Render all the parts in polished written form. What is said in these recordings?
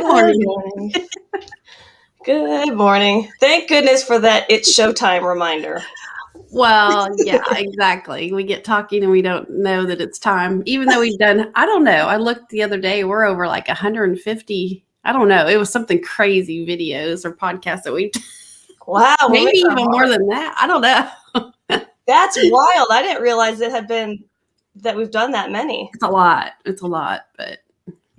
Good morning. Good morning. Thank goodness for that It's Showtime reminder. Well, yeah, exactly. We get talking and we don't know that it's time, even though we've done, I don't know. I looked the other day, we're over like 150. I don't know. It was something crazy videos or podcasts that we Wow. maybe even more than that. I don't know. That's wild. I didn't realize it had been that we've done that many. It's a lot. But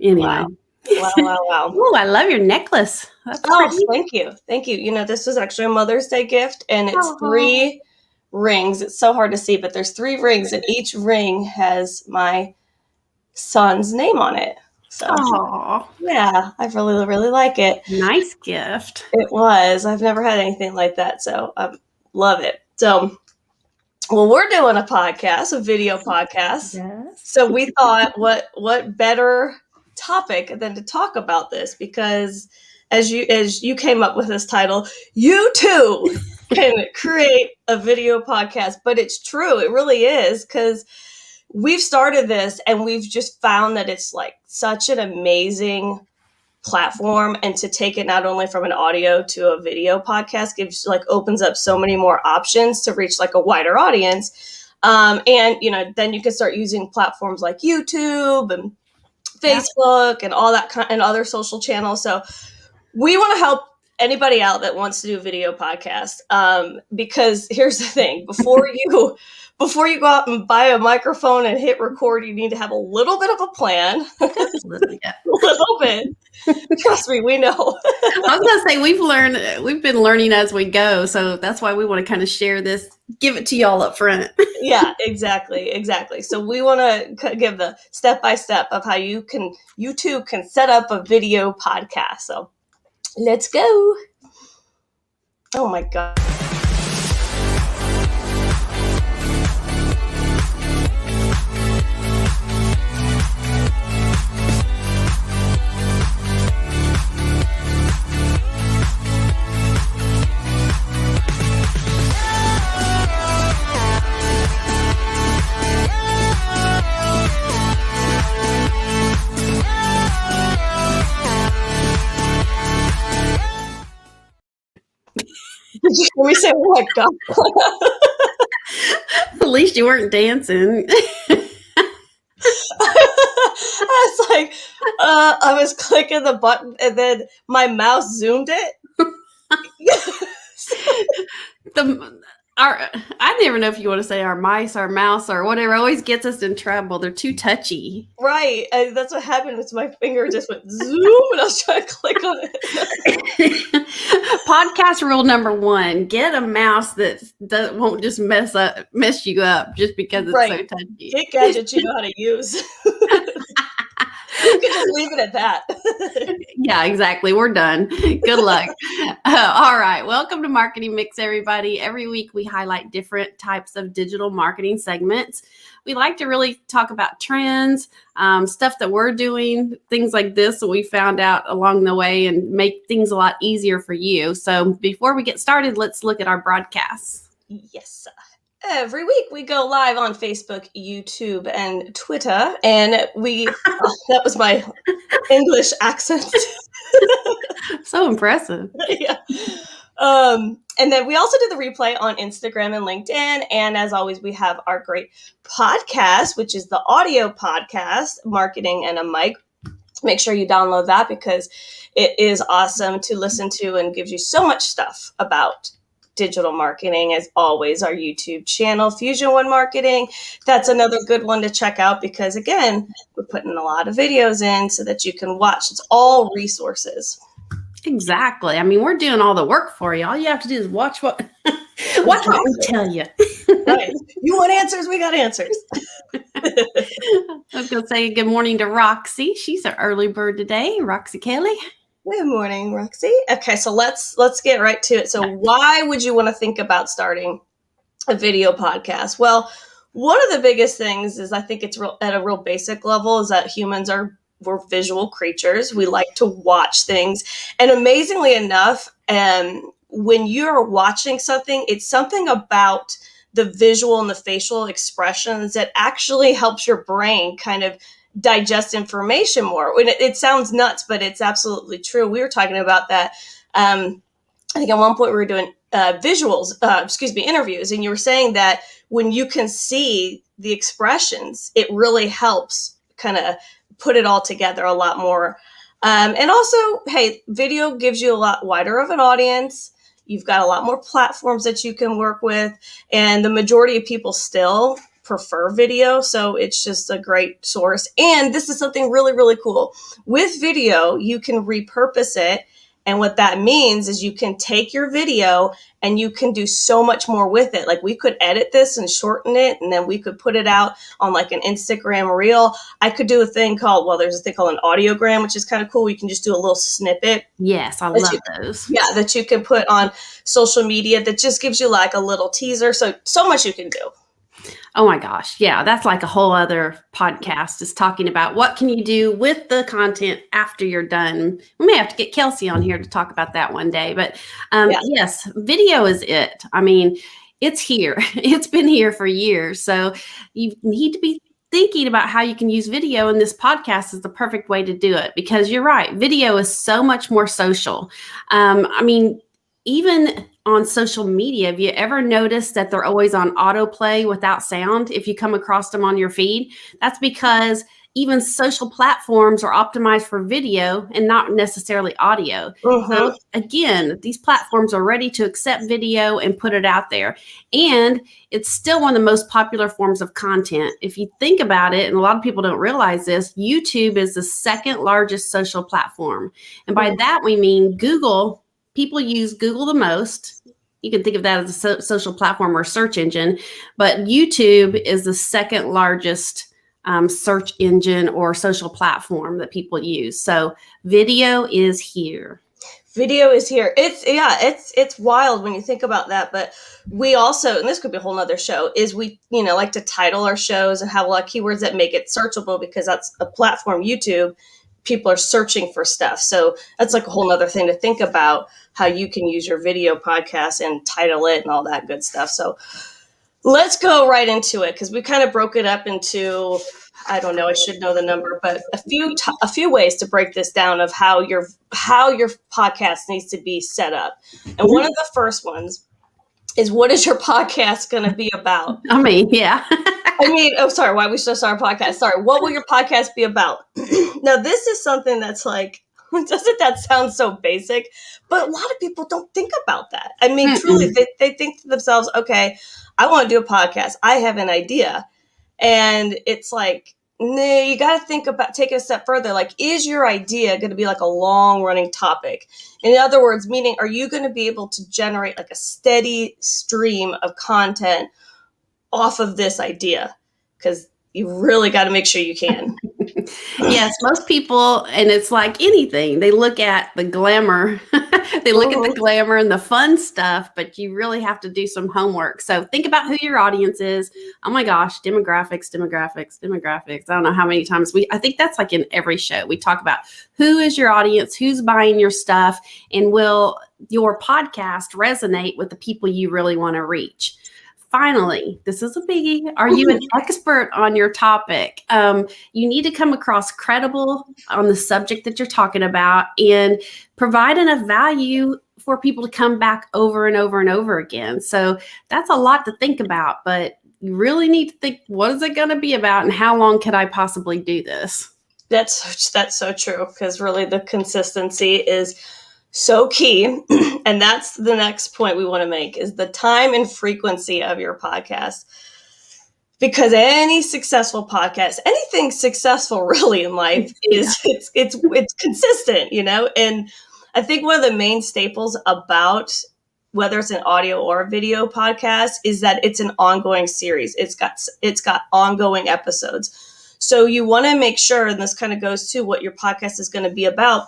anyway. Wow. Oh, I love your necklace. That's pretty. Thank you. Thank you. You know, this was actually a Mother's Day gift, and it's 3 rings. It's so hard to see, but there's 3 rings, and each ring has my son's name on it. So, yeah, I really, really like it. Nice gift. It was. I've never had anything like that, so I love it. So, well, we're doing a podcast, a video podcast. Yes. So we thought, what better topic than to talk about this? Because as you came up with this title, you too can create a video podcast. But it's true, it really is, because we've started this and we've just found that it's like such an amazing platform, and to take it not only from an audio to a video podcast opens up so many more options to reach like a wider audience. And then you can start using platforms like YouTube and Facebook and all that and other social channels. So we want to help anybody out that wants to do a video podcast, because here's the thing: before you go out and buy a microphone and hit record, you need to have a little bit of a plan. A little bit. Trust me, we know. I was going to say, we've been learning as we go. So that's why we want to kind of share this, give it to y'all up front. Yeah, exactly. So we want to give the step-by-step of how you too can set up a video podcast. So let's go. Oh my God. Did you hear me say, oh my God? At least you weren't dancing. I was like, I was clicking the button and then my mouse zoomed it. I never know if you want to say our mice, our mouse, or whatever always gets us in trouble. They're too touchy. Right. That's what happened. Was my finger just went zoom and I was trying to click on it. Podcast rule number 1: get a mouse that won't just mess you up just because it's so touchy. Get gadgets you know how to use. You can just leave it at that. Yeah, exactly. We're done. Good luck. All right. Welcome to Marketing Mix, everybody. Every week we highlight different types of digital marketing segments. We like to really talk about trends, stuff that we're doing, things like this that we found out along the way, and make things a lot easier for you. So before we get started, let's look at our broadcasts. Yes. Every week we go live on Facebook, YouTube, and Twitter. And that was my English accent. So impressive. Yeah. And then we also do the replay on Instagram and LinkedIn. And as always, we have our great podcast, which is the audio podcast, Marketing and a Mic. Make sure you download that because it is awesome to listen to and gives you so much stuff about digital marketing. As always, our YouTube channel, Fusion One Marketing. That's another good one to check out because, again, we're putting a lot of videos in so that you can watch. It's all resources. Exactly. I mean, we're doing all the work for you. All you have to do is watch what we tell you. Right. You want answers? We got answers. I was going to say good morning to Roxy. She's an early bird today. Roxy Kelly. Good morning, Roxy. Okay, so let's get right to it. So why would you want to think about starting a video podcast? Well, one of the biggest things is I think it's at a real basic level is that we're visual creatures. We like to watch things. And amazingly enough, when you're watching something, it's something about the visual and the facial expressions that actually helps your brain kind of digest information more. It sounds nuts, but it's absolutely true. We were talking about that. I think at one point we were doing interviews, and you were saying that when you can see the expressions, it really helps kind of put it all together a lot more. And also, hey, video gives you a lot wider of an audience. You've got a lot more platforms that you can work with, and the majority of people still prefer video. So it's just a great source. And this is something really, really cool. With video, you can repurpose it. And what that means is you can take your video and you can do so much more with it. Like, we could edit this and shorten it, and then we could put it out on like an Instagram reel. I could do a thing called, there's a thing called an audiogram, which is kind of cool. You can just do a little snippet. Yes, I love those. Yeah, that you can put on social media that just gives you like a little teaser. So much you can do. Oh my gosh. Yeah, that's like a whole other podcast, is talking about what can you do with the content after you're done. We may have to get Kelsey on here to talk about that one day. But yes, video is it. I mean, it's here. It's been here for years. So you need to be thinking about how you can use video, and this podcast is the perfect way to do it, because you're right. Video is so much more social. I mean, even on social media, have you ever noticed that they're always on autoplay without sound? If you come across them on your feed, that's because even social platforms are optimized for video and not necessarily audio. Mm-hmm. So again, these platforms are ready to accept video and put it out there. And it's still one of the most popular forms of content. If you think about it, and a lot of people don't realize this, YouTube is the second largest social platform. And by that, we mean Google. People use Google the most. You can think of that as a social platform or search engine, but YouTube is the second largest search engine or social platform that people use. So video is here. Video is here. It's wild when you think about that. But we also, and this could be a whole nother show, is we, like to title our shows and have a lot of keywords that make it searchable, because that's a platform, YouTube. People are searching for stuff. So that's like a whole nother thing to think about, how you can use your video podcast and title it and all that good stuff. So let's go right into it, because we kind of broke it up into, I don't know, I should know the number, but a few ways to break this down of how your podcast needs to be set up. And one of the first ones is, what is your podcast going to be about? I mean, yeah. Why we still start our podcast? Sorry, what will your podcast be about? Now, this is something that's like, doesn't that sound so basic? But a lot of people don't think about that. I mean, truly, they think to themselves, okay, I want to do a podcast. I have an idea. And it's like, no, you got to take it a step further. Like, is your idea going to be like a long running topic? In other words, meaning, are you going to be able to generate like a steady stream of content off of this idea? Because you really got to make sure you can. Yes, most people, and it's like anything, they look at the glamour. They look at the glamour and the fun stuff, but you really have to do some homework. So think about who your audience is. Oh my gosh, demographics. I don't know how many times I think that's like in every show. We talk about who is your audience, who's buying your stuff, and will your podcast resonate with the people you really want to reach. Finally, this is a biggie. Are you an expert on your topic? You need to come across credible on the subject that you're talking about and provide enough value for people to come back over and over and over again. So that's a lot to think about, but you really need to think, what is it going to be about, and how long could I possibly do this? That's so true, because really the consistency is so key. And that's the next point we want to make, is the time and frequency of your podcast. Because any successful podcast, anything successful really in life, is it's consistent, And I think one of the main staples about whether it's an audio or a video podcast is that it's an ongoing series. It's got ongoing episodes. So you want to make sure, and this kind of goes to what your podcast is going to be about,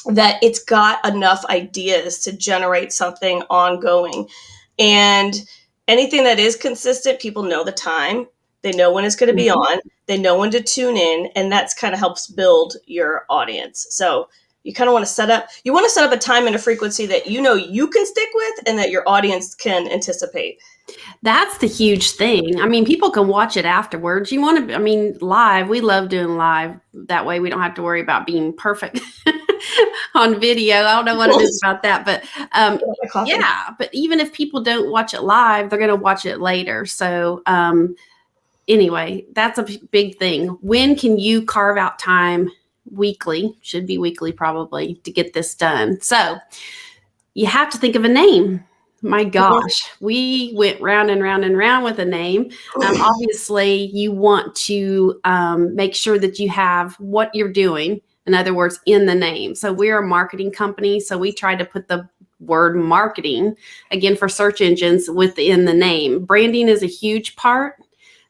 that it's got enough ideas to generate something ongoing. And anything that is consistent, people know the time, they know when it's going to be on, they know when to tune in, and that's kind of helps build your audience. So you kind of want to set up a time and a frequency that you can stick with and that your audience can anticipate. That's the huge thing. I mean, people can watch it afterwards. You want to, I mean, live, we love doing live. That way we don't have to worry about being perfect on video. I don't know what it is about that, but yeah, but even if people don't watch it live, they're going to watch it later. So, anyway, that's a big thing. When can you carve out time weekly? Should be weekly probably to get this done. So you have to think of a name. My gosh, we went round and round and round with a name. Obviously, you want to make sure that you have what you're doing. In other words, in the name. So we're a marketing company. So we try to put the word marketing, again, for search engines within the name. Branding is a huge part.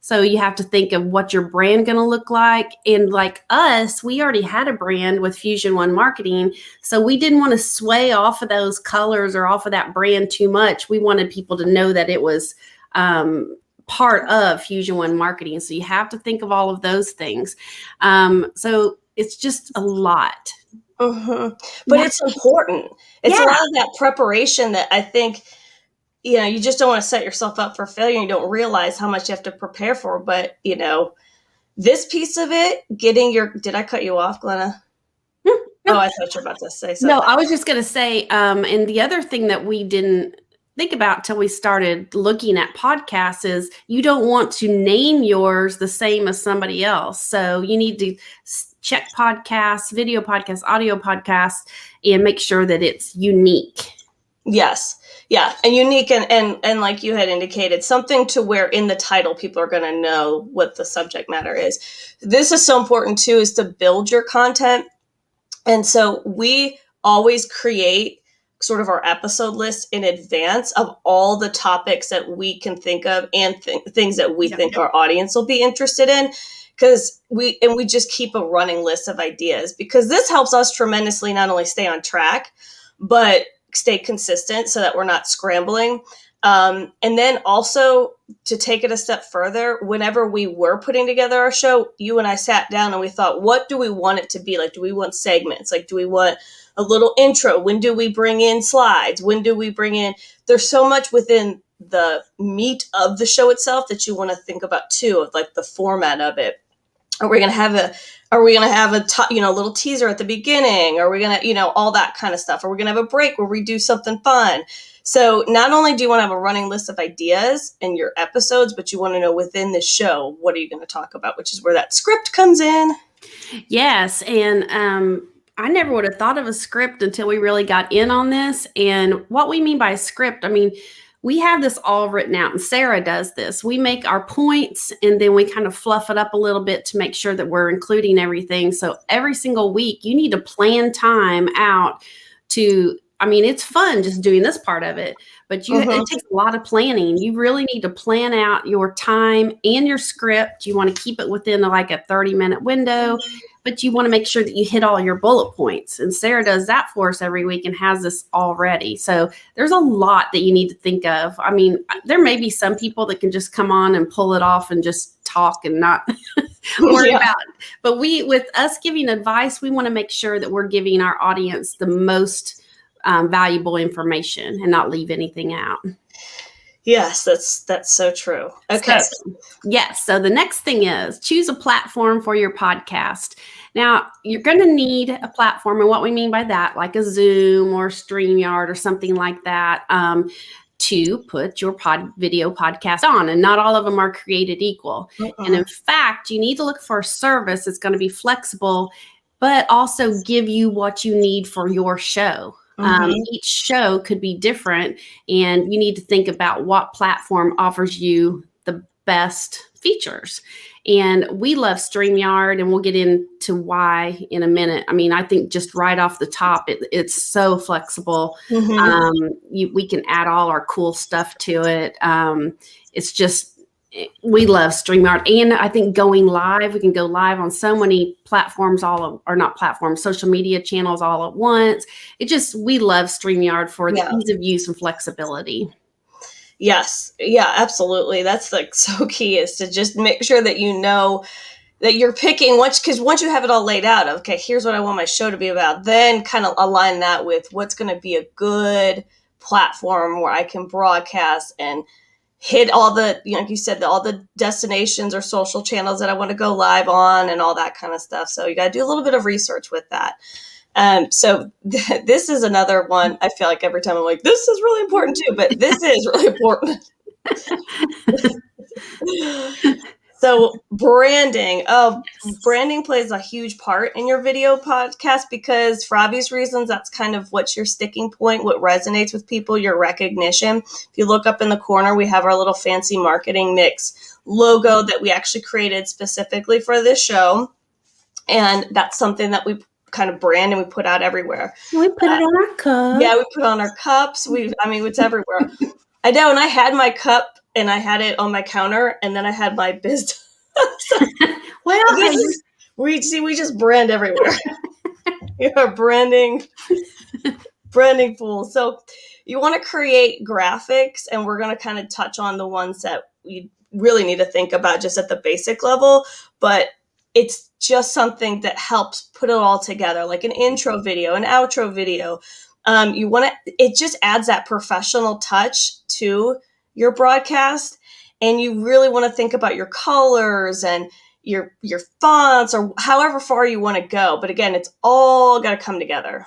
So you have to think of what your brand going to look like. And like us, we already had a brand with Fusion One Marketing. So we didn't want to sway off of those colors or off of that brand too much. We wanted people to know that it was part of Fusion One Marketing. So you have to think of all of those things. So it's just a lot. But it's important. It's a lot of that preparation that I think, you just don't want to set yourself up for failure. You don't realize how much you have to prepare for. But, this piece of it, did I cut you off, Glenna? Oh, I thought you were about to say something. No, I was just going to say, and the other thing that we didn't think about till we started looking at podcasts is you don't want to name yours the same as somebody else. So you need to check podcasts, video podcasts, audio podcasts, and make sure that it's unique. Yes. Yeah. And unique and like you had indicated, something to where in the title, people are going to know what the subject matter is. This is so important too, is to build your content. And so we always create sort of our episode list in advance of all the topics that we can think of and things that we think our audience will be interested in. Because we just keep a running list of ideas, because this helps us tremendously not only stay on track, but stay consistent so that we're not scrambling. And then also to take it a step further, whenever we were putting together our show, you and I sat down and we thought, what do we want it to be? Like, do we want segments? Like, do we want a little intro? When do we bring in slides? When do we bring in, there's so much within the meat of the show itself that you want to think about too, of like the format of it. Are we going to have a little teaser at the beginning? Are we going to, all that kind of stuff? Are we going to have a break where we do something fun? So not only do you want to have a running list of ideas in your episodes, but you want to know within the show, what are you going to talk about, which is where that script comes in. Yes. And I never would have thought of a script until we really got in on this. And what we mean by a script, I mean, we have this all written out, and Sarah does this. We make our points and then we kind of fluff it up a little bit to make sure that we're including everything. So every single week you need to plan time out to, I mean, it's fun just doing this part of it, but it takes a lot of planning. You really need to plan out your time and your script. You want to keep it within like a 30-minute window, but you want to make sure that you hit all your bullet points. And Sarah does that for us every week and has this all ready. So there's a lot that you need to think of. I mean, there may be some people that can just come on and pull it off and just talk and not worry about it. But with us giving advice, we want to make sure that we're giving our audience the most valuable information and not leave anything out. Yes, that's so true. Okay. So the next thing is choose a platform for your podcast. Now, you're going to need a platform, and what we mean by that, like a Zoom or StreamYard or something like that, to put your video podcast on. And not all of them are created equal. And in fact, you need to look for a service that's going to be flexible, but also give you what you need for your show. Each show could be different, and you need to think about what platform offers you the best features. And we love StreamYard, and we'll get into why in a minute. I mean, I think just right off the top, it's so flexible. We can add all our cool stuff to it. It's just, we love StreamYard. And I think going live, we can go live on so many platforms, social media channels all at once. We love StreamYard for the ease of use and flexibility. Yes. Yeah, absolutely. That's like so key, is to just make sure that you know that you're picking because once you have it all laid out, okay, here's what I want my show to be about, then kind of align that with what's going to be a good platform where I can broadcast and hit all the, like you said, all the destinations or social channels that I want to go live on and all that kind of stuff. So you got to do a little bit of research with that. So this is another one. I feel like every time I'm like, this is really important too, but this is really important. So branding. Branding plays a huge part in your video podcast because for obvious reasons, that's kind of what's your sticking point, what resonates with people, your recognition. If you look up in the corner, we have our little fancy marketing mix logo that we actually created specifically for this show. And that's something that we kind of brand and we put out everywhere. We put it on our cup. Yeah, we put it on our cups. It's everywhere. I know, and I had my cup and I had it on my counter, and then I had my biz. Well, we just brand everywhere. We are branding fools. So you want to create graphics, and we're going to kind of touch on the ones that you really need to think about just at the basic level, but it's just something that helps put it all together, like an intro video, an outro video. It just adds that professional touch to your broadcast. And you really want to think about your colors and your fonts or however far you want to go. But again, it's all got to come together.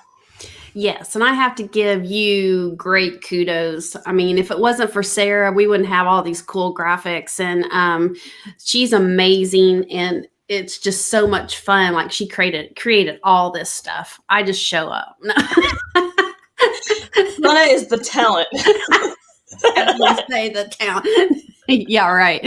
Yes, and I have to give you great kudos. I mean, if it wasn't for Sarah, we wouldn't have all these cool graphics. And she's amazing, and it's just so much fun. Like she created all this stuff. I just show up. Lana is the talent. As we say, the talent. Yeah, right.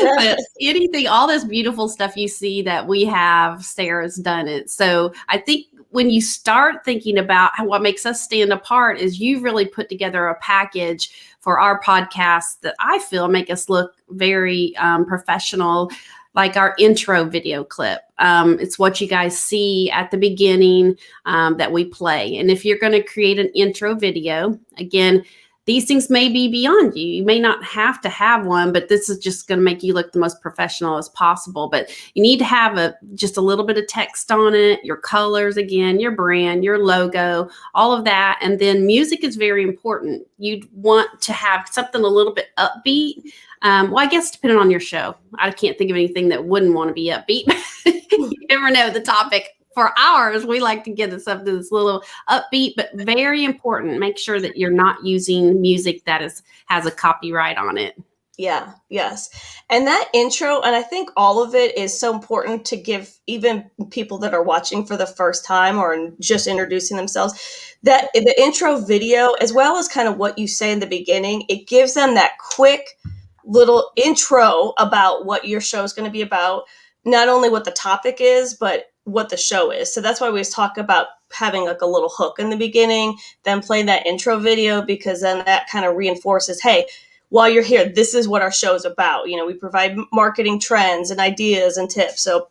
But anything, all this beautiful stuff you see that we have, Sarah's done it. So I think when you start thinking about what makes us stand apart is you've really put together a package for our podcast that I feel make us look very professional, like our intro video clip. It's what you guys see at the beginning that we play. And if you're going to create an intro video, again, these things may be beyond you. You may not have to have one, but this is just going to make you look the most professional as possible. But you need to have just a little bit of text on it, your colors, again, your brand, your logo, all of that. And then music is very important. You'd want to have something a little bit upbeat. Well, I guess depending on your show. I can't think of anything that wouldn't want to be upbeat. You never know the topic. For ours, we like to get something that's a little upbeat, but very important. Make sure that you're not using music that has a copyright on it. Yeah, yes. And that intro, and I think all of it is so important to give even people that are watching for the first time or just introducing themselves, that the intro video, as well as kind of what you say in the beginning, it gives them that quick little intro about what your show is going to be about, not only what the topic is, but what the show is. So that's why we always talk about having like a little hook in the beginning, then play that intro video, because then that kind of reinforces, hey, while you're here, this is what our show is about. You know, we provide marketing trends and ideas and tips. So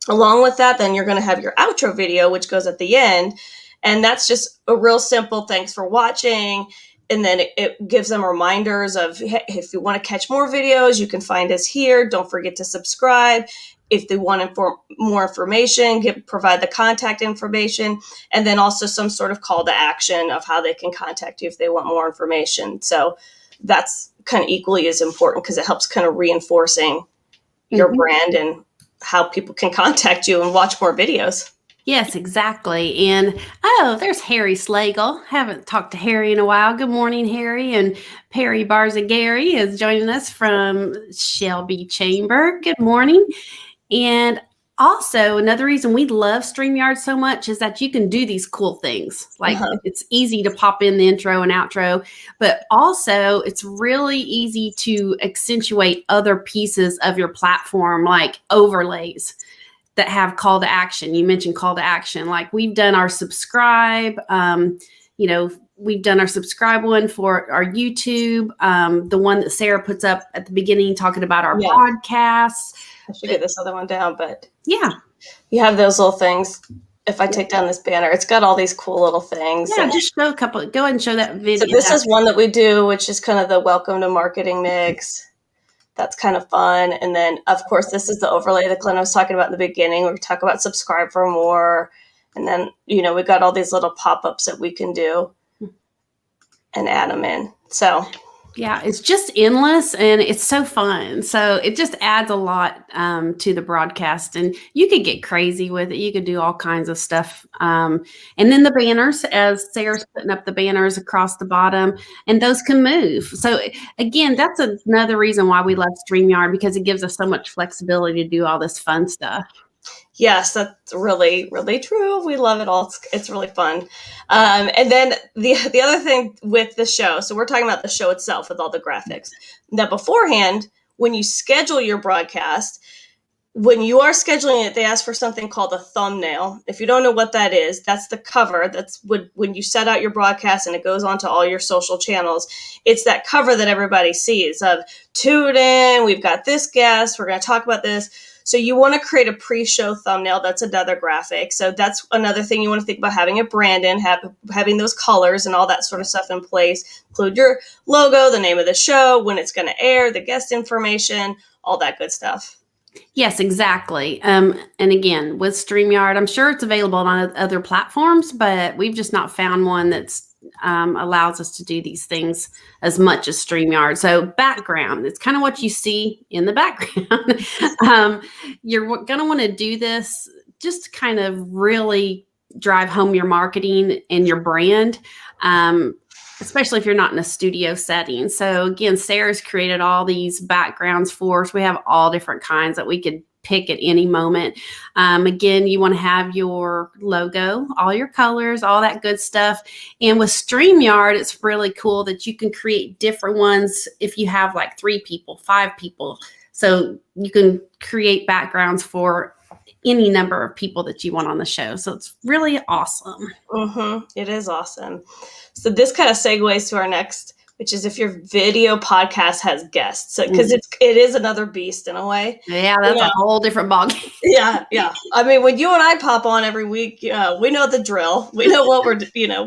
along with that, then you're going to have your outro video, which goes at the end. And that's just a real simple thanks for watching. And then it gives them reminders of, hey, if you want to catch more videos, you can find us here. Don't forget to subscribe. If they want more information, provide the contact information, and then also some sort of call to action of how they can contact you if they want more information. So that's kind of equally as important because it helps kind of reinforcing your brand and how people can contact you and watch more videos. Yes, exactly. And there's Harry Slagle. Haven't talked to Harry in a while. Good morning, Harry. And Perry Barzagari is joining us from Shelby Chamber. Good morning. And also, another reason we love StreamYard so much is that you can do these cool things. Like it's easy to pop in the intro and outro, but also it's really easy to accentuate other pieces of your platform, like overlays that have call to action. You mentioned call to action. Like we've done our subscribe, we've done our subscribe one for our YouTube, the one that Sarah puts up at the beginning talking about our podcasts. I should get this other one down, but yeah, you have those little things. If I take down this banner, it's got all these cool little things. Yeah, just show a couple. Go ahead and show that video. So this is one that we do, which is kind of the welcome to marketing mix. That's kind of fun. And then, of course, this is the overlay that Glenn was talking about in the beginning. We talk about subscribe for more. And then, we got all these little pop-ups that we can do and add them in. So Yeah, it's just endless and it's so fun. So it just adds a lot to the broadcast, and you could get crazy with it. You could do all kinds of stuff. And then the banners, as Sarah's putting up the banners across the bottom, and those can move. So again, that's another reason why we love StreamYard, because it gives us so much flexibility to do all this fun stuff. Yes, that's really, really true. We love it all. It's really fun. And then the other thing with the show, so we're talking about the show itself with all the graphics. Now, beforehand, when you schedule your broadcast, when you are scheduling it, they ask for something called a thumbnail. If you don't know what that is, that's the cover. That's when you set out your broadcast and it goes onto all your social channels. It's that cover that everybody sees of tune in, we've got this guest, we're going to talk about this. So you want to create a pre-show thumbnail. That's another graphic. So that's another thing you want to think about, having it branded, having those colors and all that sort of stuff in place. Include your logo, the name of the show, when it's going to air, the guest information, all that good stuff. Yes, exactly. And again, with StreamYard, I'm sure it's available on other platforms, but we've just not found one that's allows us to do these things as much as StreamYard. So background, it's kind of what you see in the background. You're going to want to do this just to kind of really drive home your marketing and your brand. Especially if you're not in a studio setting. So again, Sarah's created all these backgrounds for us. We have all different kinds that we could pick at any moment. Again, you want to have your logo, all your colors, all that good stuff. And with StreamYard, it's really cool that you can create different ones if you have like 3 people, 5 people. So you can create backgrounds for any number of people that you want on the show. So it's really awesome. Mm-hmm. It is awesome. So this kind of segues to our next, which is if your video podcast has guests, because it is another beast in a way. Yeah, that's a whole different ballgame. Yeah. I mean, when you and I pop on every week, we know the drill. We know what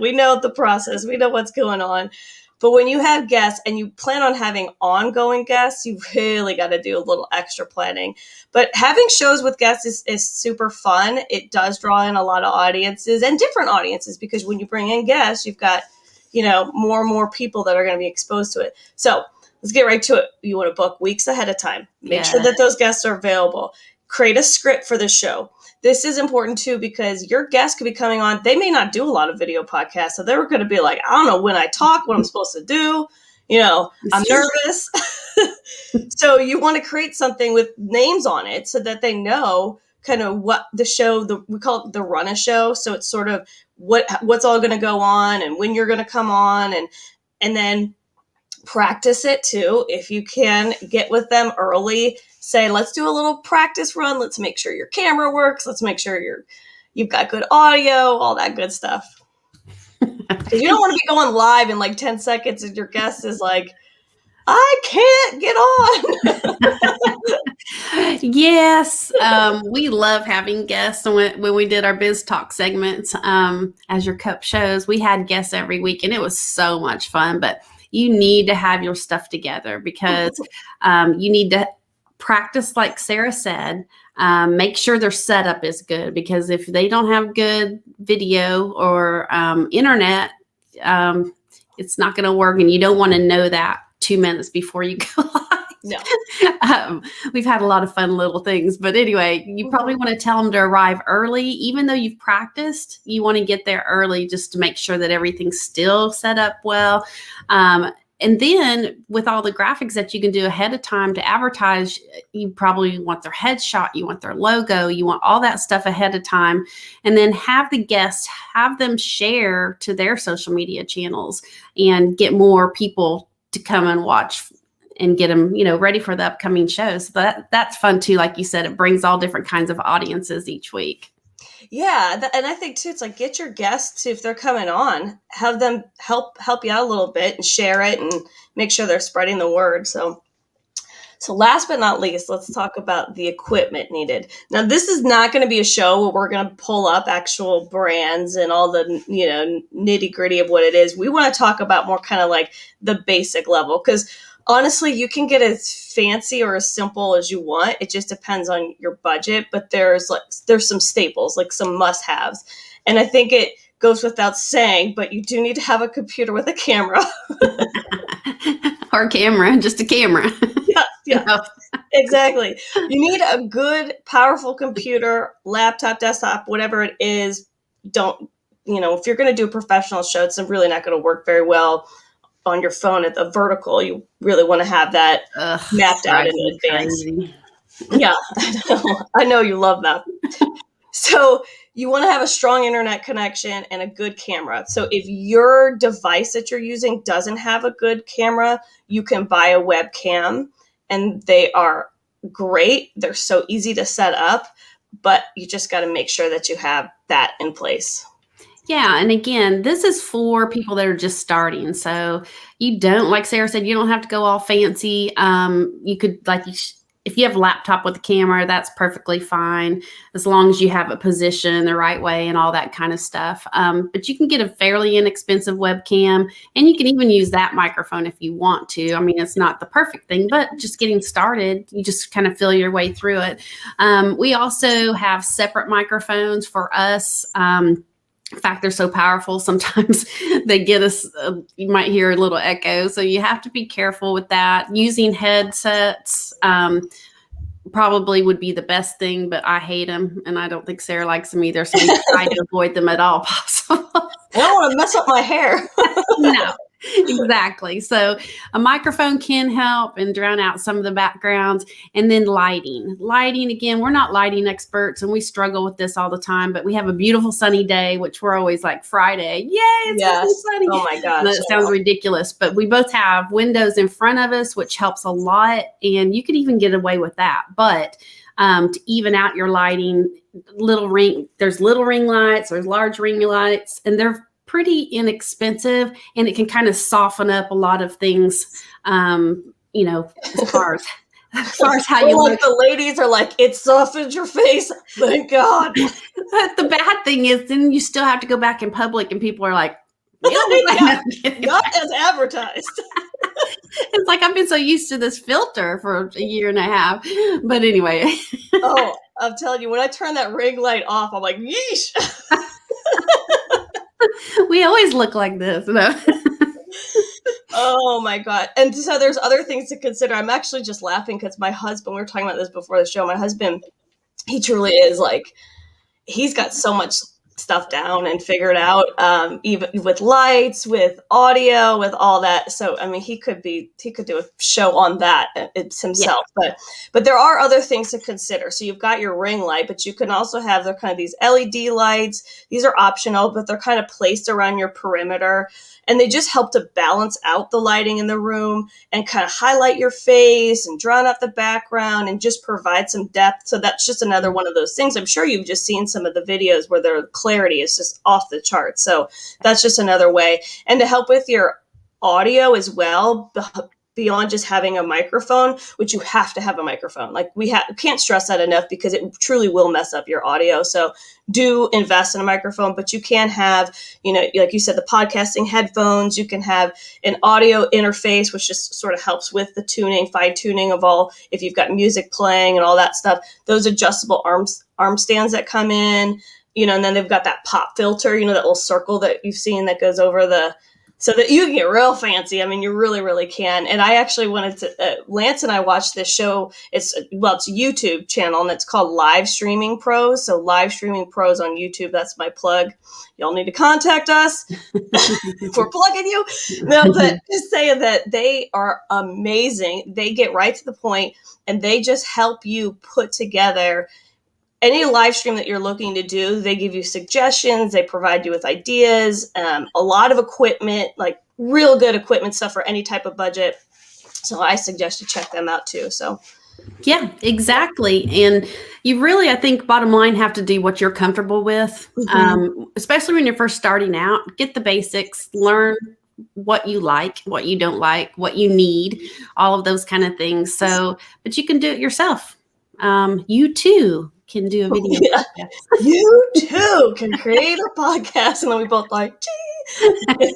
we know the process. We know what's going on. But when you have guests and you plan on having ongoing guests, you really got to do a little extra planning. But having shows with guests is super fun. It does draw in a lot of audiences and different audiences, because when you bring in guests, you've got, more and more people that are going to be exposed to it. So let's get right to it. You want to book weeks ahead of time. Make sure that those guests are available. Create a script for the show. This is important too, because your guests could be coming on. They may not do a lot of video podcasts. So they're going to be like, I don't know when I talk, what I'm supposed to do. I'm nervous. So you want to create something with names on it so that they know kind of what the show, we call it the run a show. So it's sort of what's all going to go on and when you're going to come on, and then practice it too. If you can get with them early, say, let's do a little practice run. Let's make sure your camera works. Let's make sure you've got good audio, all that good stuff. Because you don't want to be going live in like 10 seconds and your guest is like, I can't get on. Yes. We love having guests. When we did our Biz Talk segments, as your cup shows, we had guests every week and it was so much fun. But you need to have your stuff together, because you need to practice, like Sarah said. Make sure their setup is good, because if they don't have good video or internet, it's not going to work. And you don't want to know that 2 minutes before you go live. No. We've had a lot of fun little things, but anyway, you probably want to tell them to arrive early. Even though you've practiced, you want to get there early just to make sure that everything's still set up well. And then with all the graphics that you can do ahead of time to advertise, you probably want their headshot, you want their logo, you want all that stuff ahead of time. And then have the guests, have them share to their social media channels and get more people to come and watch and get them, ready for the upcoming shows. So that's fun too. Like you said, it brings all different kinds of audiences each week. Yeah, and I think too, it's like, get your guests, if they're coming on, have them help you out a little bit and share it and make sure they're spreading the word. So last but not least, let's talk about the equipment needed. Now, this is not going to be a show where we're going to pull up actual brands and all the, nitty gritty of what it is. We want to talk about more kind of like the basic level, because honestly, you can get as fancy or as simple as you want. It just depends on your budget, but there's some staples, like some must-haves. And I think it goes without saying, but you do need to have a computer with a camera. Or camera, just a camera. Yeah. Exactly. You need a good, powerful computer, laptop, desktop, whatever it is. If you're going to do a professional show, it's really not going to work very well on your phone at the vertical. You really want to have that mapped out in advance. Crazy. Yeah, I know you love that. So you want to have a strong internet connection and a good camera. So if your device that you're using doesn't have a good camera, you can buy a webcam, and they are great. They're so easy to set up, but you just got to make sure that you have that in place. Yeah. And again, this is for people that are just starting. So you don't, like Sarah said, you don't have to go all fancy. You could, if you have a laptop with a camera, that's perfectly fine, as long as you have it positioned the right way and all that kind of stuff. But you can get a fairly inexpensive webcam, and you can even use that microphone if you want to. I mean, it's not the perfect thing, but just getting started, you just kind of feel your way through it. We also have separate microphones for us. In fact, they're so powerful, sometimes they get us, you might hear a little echo. So you have to be careful with that. Using headsets probably would be the best thing, but I hate them. And I don't think Sarah likes them either. So we try to avoid them at all possible. I don't want to mess up my hair. No. Exactly. So a microphone can help and drown out some of the backgrounds. And then lighting. Lighting, again, we're not lighting experts, and we struggle with this all the time, but we have a beautiful sunny day, which we're always like, Friday. Yay, it's gonna be sunny. Oh my gosh. That sounds ridiculous, but we both have windows in front of us, which helps a lot. And you could even get away with that. But to even out your lighting, there's little ring lights, there's large ring lights, and they're pretty inexpensive, and it can kind of soften up a lot of things, as far as how you look. The ladies are like, it softens your face. Thank God. But the bad thing is, then you still have to go back in public, and people are like, not as advertised. It's like, I've been so used to this filter for a year and a half. But anyway. Oh, I'm telling you, when I turn that ring light off, I'm like, yeesh. We always look like this. No? Oh my God. And so there's other things to consider. I'm actually just laughing because my husband, we were talking about this before the show. My husband, he truly is like, he's got so much stuff down and figured out, even with lights, with audio, with all that. So, I mean, he could do a show on that himself, yeah. But there are other things to consider. So you've got your ring light, but you can also have these LED lights. These are optional, but they're kind of placed around your perimeter, and they just help to balance out the lighting in the room and kind of highlight your face and drown out the background and just provide some depth. So that's just another one of those things. I'm sure you've just seen some of the videos where their clarity is just off the charts. So that's just another way. And to help with your audio as well, beyond just having a microphone, which you have to have a microphone. Like can't stress that enough, because it truly will mess up your audio. So do invest in a microphone, but you can have, like you said, the podcasting headphones. You can have an audio interface, which just sort of helps with the fine tuning of all, if you've got music playing and all that stuff, those adjustable arm stands that come in, and then they've got that pop filter, that little circle that you've seen that goes over so that you can get real fancy. I mean, you really, really can. And I actually wanted to, Lance and I watched this show. It's a YouTube channel, and it's called Live Streaming Pros. So Live Streaming Pros on YouTube, that's my plug. Y'all need to contact us if we're plugging you. No, but just saying that they are amazing. They get right to the point, and they just help you put together any live stream that you're looking to do. They give you suggestions. They provide you with ideas, a lot of equipment, like real good equipment stuff for any type of budget. So I suggest you check them out too. So. Yeah, exactly. And you really, I think, bottom line, have to do what you're comfortable with, especially when you're first starting out. Get the basics, learn what you like, what you don't like, what you need, all of those kind of things. So, but you can do it yourself. You too can do a video podcast. You too can create a podcast. And then we both like, gee.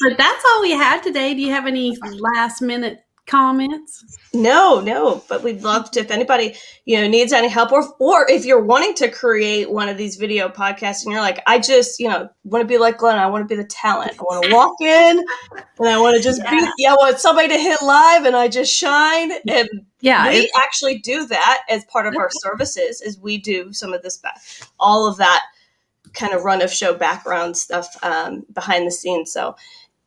But that's all we had today. Do you have any last minute comments? No, but we'd love to, if anybody, needs any help, or if you're wanting to create one of these video podcasts and you're like, I just, want to be like Glenn, I want to be the talent. I want to walk in and I want to just I want somebody to hit live and I just shine. And we actually do that as part of our services, is we do some of this, all of that kind of run of show background stuff behind the scenes. So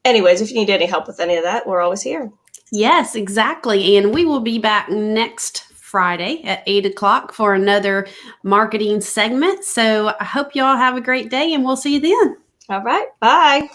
anyways, if you need any help with any of that, we're always here. Yes, exactly. And we will be back next Friday at 8:00 for another marketing segment. So I hope y'all have a great day and we'll see you then. All right. Bye.